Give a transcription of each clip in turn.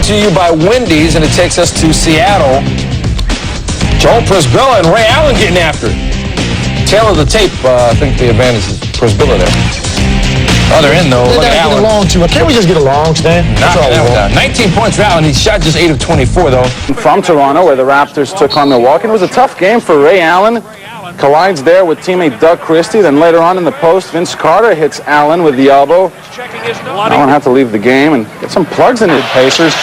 to you by Wendy's, and it takes us to Seattle. Joel Prisbilla and Ray Allen getting after it. Tail of the tape, I think the advantage is Prisbilla there. Other end, though, look at Allen. Can't we just get along, Stan? That's all we want. 19 points for Allen. He shot just 8 of 24, though. From Toronto, where the Raptors took on Milwaukee. It was a tough game for Ray Allen. Collides there with teammate Doug Christie. Then later on in the post, Vince Carter hits Allen with the elbow. Allen had to leave the game and get some plugs in it. Pacers.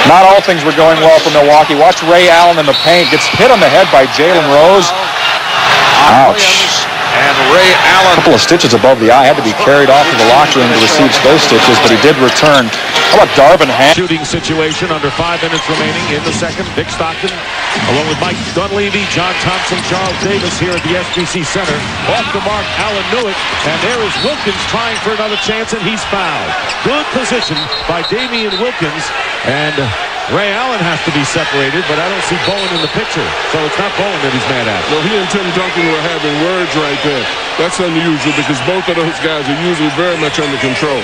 Not all things were going well for Milwaukee. Watch Ray Allen in the paint. Gets hit on the head by Jalen Rose. Ouch. And Ray Allen, a couple of stitches above the eye, had to be carried off to the locker room to receive those stitches, but he did return. How about Darvin Ham? Shooting situation under 5 minutes remaining in the second. Vic Stockton, along with Mike Dunleavy, John Thompson, Charles Davis here at the SBC Center. Off the mark, Allen knew it, and there is Wilkins trying for another chance, and he's fouled. Good position by Damian Wilkins, and Ray Allen has to be separated, but I don't see Bowen in the picture, so it's not Bowen that he's mad at. Well, he and Tim Duncan were having words right there. That's unusual because both of those guys are usually very much under control.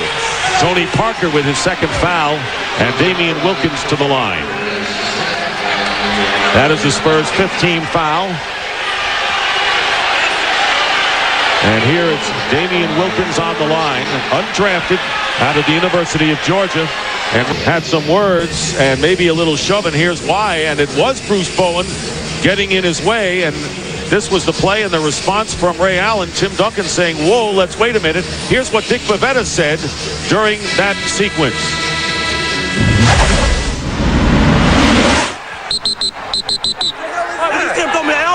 Tony Parker with his second foul, and Damian Wilkins to the line. That is the Spurs' 15th foul. And here it's Damian Wilkins on the line, undrafted out of the University of Georgia, and had some words and maybe a little shove, and here's why. And it was Bruce Bowen getting in his way, and this was the play and the response from Ray Allen. Tim Duncan saying, whoa, let's wait a minute. Here's what Dick Bavetta said during that sequence.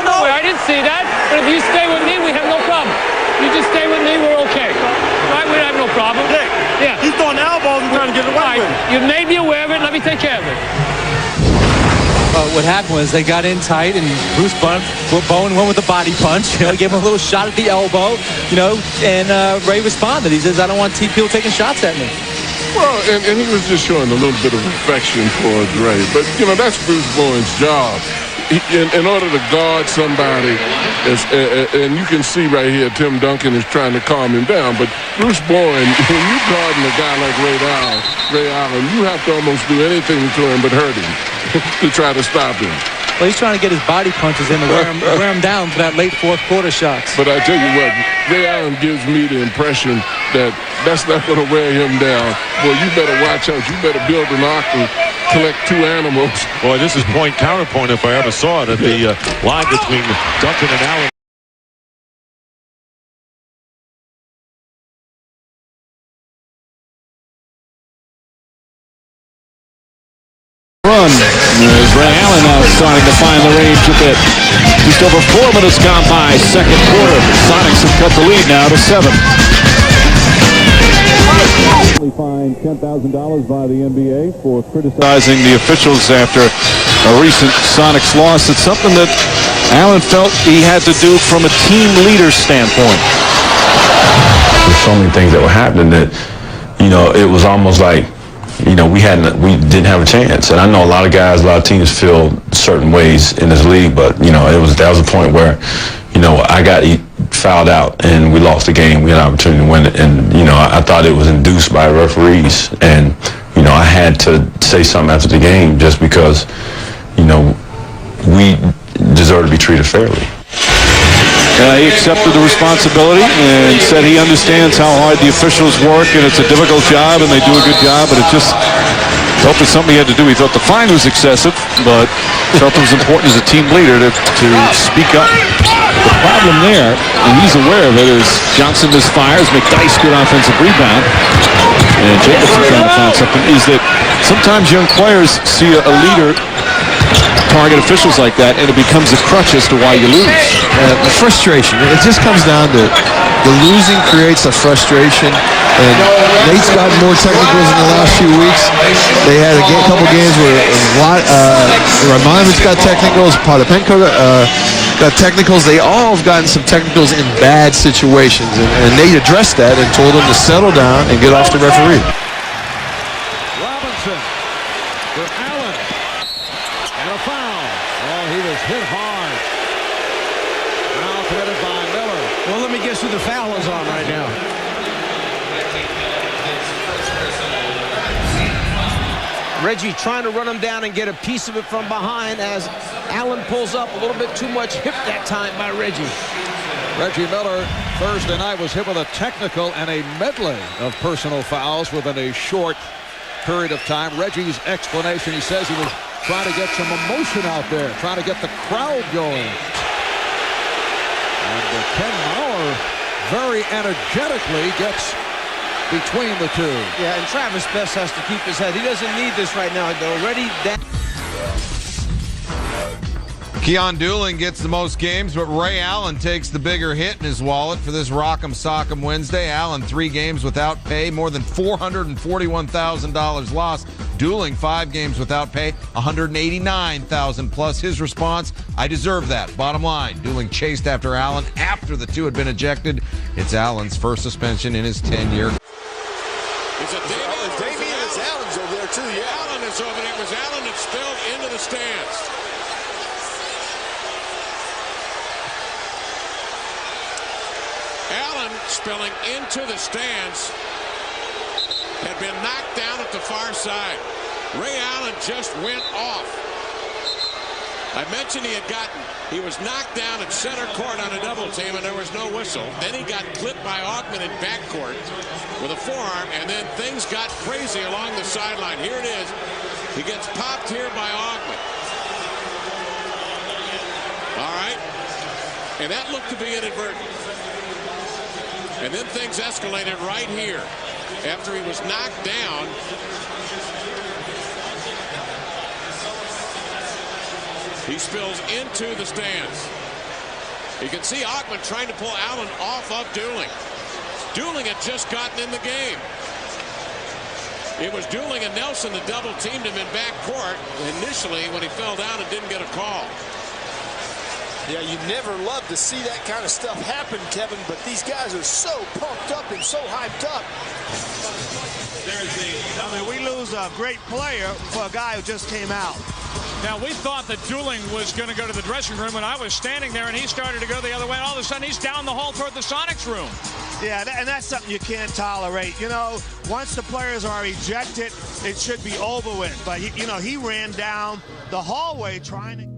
No, I didn't see that. But if you stay with me, we have no problem. You just stay with me, we're okay. Right? We have no problem. Dick, yeah. He's throwing elbows and trying to get away with it. You made me aware of it. Let me take care of it. What happened was they got in tight, and Bruce Bowen went with the body punch. You know, gave him a little shot at the elbow. You know, and Ray responded. He says, "I don't want people taking shots at me." Well, and he was just showing a little bit of affection for Ray. But, you know, that's Bruce Bowen's job. In order to guard somebody, and you can see right here, Tim Duncan is trying to calm him down. But Bruce Bowen, when you're guarding a guy like Ray Allen, you have to almost do anything to him but hurt him to try to stop him. Well, he's trying to get his body punches in to wear him down for that late fourth quarter shots. But I tell you what, Ray Allen gives me the impression that that's not going to wear him down. Boy, you better watch out. You better build an ark and collect 2 animals. Boy, this is point counterpoint if I ever saw it at the line between Duncan and Allen. As Ray Allen now starting to find the range a bit. Just over 4 minutes gone by, second quarter. Sonics have cut the lead now to 7. Fined $10,000 by the NBA for criticizing the officials after a recent Sonics loss. It's something that Allen felt he had to do from a team leader standpoint. There's so many things that were happening that, you know, it was almost like, you know, we didn't have a chance. And I know a lot of guys, a lot of teams feel certain ways in this league, but, you know, that was a point where, you know, I got fouled out and we lost the game. We had an opportunity to win it. And, you know, I thought it was induced by referees. And, you know, I had to say something after the game just because, you know, we deserve to be treated fairly. He accepted the responsibility and said he understands how hard the officials work and it's a difficult job and they do a good job, but it just felt it's something he had to do. He thought the fine was excessive, but felt it was important as a team leader to speak up. The problem there, and he's aware of it, is Johnson misfires, McDyess good offensive rebound, and Jacobson trying to find something, is that sometimes young players see a leader target officials like that, and it becomes a crutch as to why you lose. The frustration. It just comes down to the losing creates a frustration, and Nate's gotten more technicals in the last few weeks. They had a couple games where Rajmanovic got technicals, Potapenko got technicals. They all have gotten some technicals in bad situations, and Nate addressed that and told them to settle down and get off the referee. Robinson for Allen. And a foul. Oh, he was hit hard. Foul committed by Miller. Well, let me guess who the foul is on right now. Reggie trying to run him down and get a piece of it from behind as Allen pulls up a little bit too much hip that time by Reggie. Reggie Miller Thursday night was hit with a technical and a medley of personal fouls within a short period of time. Reggie's explanation, he says he was trying to get some emotion out there, trying to get the crowd going. And Ken Mauer very energetically gets between the two. Yeah, and Travis Best has to keep his head. He doesn't need this right now. They're already down. Keon Dooling gets the most games, but Ray Allen takes the bigger hit in his wallet for this Rock'em Sock'em Wednesday. Allen 3 games without pay, more than $441,000 lost. Dooling 5 games without pay, $189,000 plus. His response, I deserve that. Bottom line, Dooling chased after Allen after the two had been ejected. It's Allen's first suspension in his tenure. Is it Damian? It's Allen's over there too. Yeah, Allen is over there. It was Allen that spilled into the stands. Allen spilling into the stands had been knocked down at the far side. Ray Allen just went off. I mentioned he was knocked down at center court on a double team and there was no whistle. Then he got clipped by Augman in backcourt with a forearm, and then things got crazy along the sideline. Here it is. He gets popped here by Augman. All right. And that looked to be inadvertent. And then things escalated right here. After he was knocked down, he spills into the stands. You can see Augman trying to pull Allen off of Dooling. Dooling had just gotten in the game. It was Dooling and Nelson that double teamed him in backcourt initially when he fell down and didn't get a call. Yeah, you never love to see that kind of stuff happen, Kevin, but these guys are so pumped up and so hyped up. I mean, we lose a great player for a guy who just came out. Now, we thought that Dooling was going to go to the dressing room when I was standing there, and he started to go the other way. And all of a sudden, he's down the hall toward the Sonics room. Yeah, and that's something you can't tolerate. You know, once the players are ejected, it should be over with. But, he ran down the hallway trying to...